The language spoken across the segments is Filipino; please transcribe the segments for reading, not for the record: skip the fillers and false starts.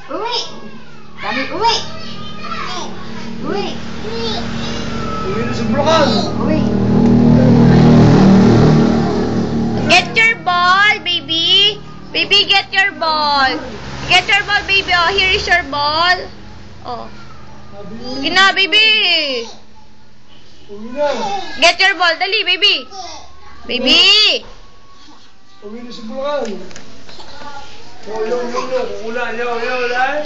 Uwi. Sabi, uwi. Uwi. Uwi na sa Bulacan. Uwi. Get your ball, baby. Baby, get your ball. Get your ball, baby. Oh, here is your ball. Oh. Sige na, baby. Uwi na. Get your ball. Dali, baby. Baby. Uwi na sa Bulacan. Yo. Ulan. Ay.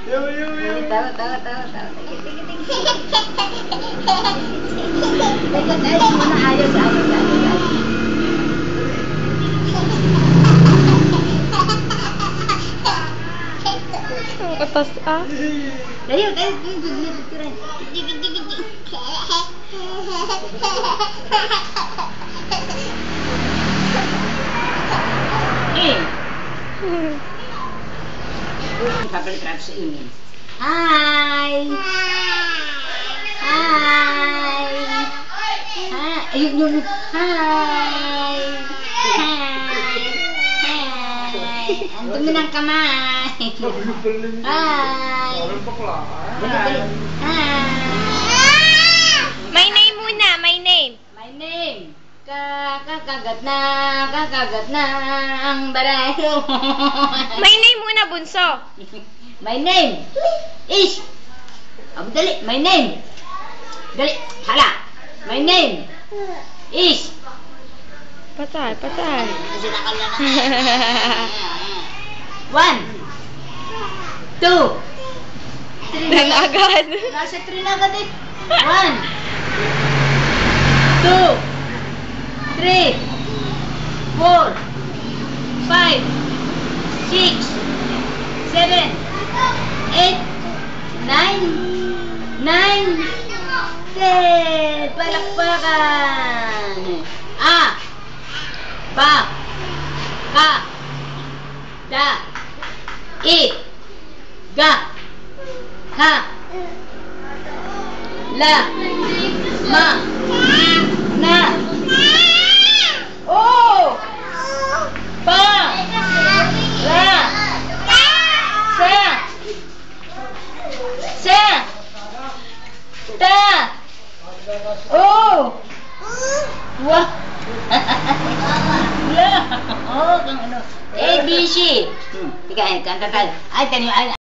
Yo. Tawa. Teka, muna ayos. Ang katas, ah. Tayo. Papalit sa inyo. Hi! Ayun. Hi! Ang dumi ng kamay. Hi! Dali. Hi! My name muna, my name. My name. Kakagat na ang barayo. My name muna, bunso. My name is... dali. My name. Dali. Hala. My name is... Patay. Kasi nakala na. 1, 2, 3. Dan agad. Nasa 3 na agad eh. 1, 2, 3, 4, 5, 6, 7, 8, 9, 10. Palakpakan. Ba. Ka. Da. I. Ga. Ha. La. Ma. Na. O. Pa. Ra. Sa. Ta. O. Wa. La. Oh, kang ano. A, B, C. Tika, kanta. Ay, tanyo.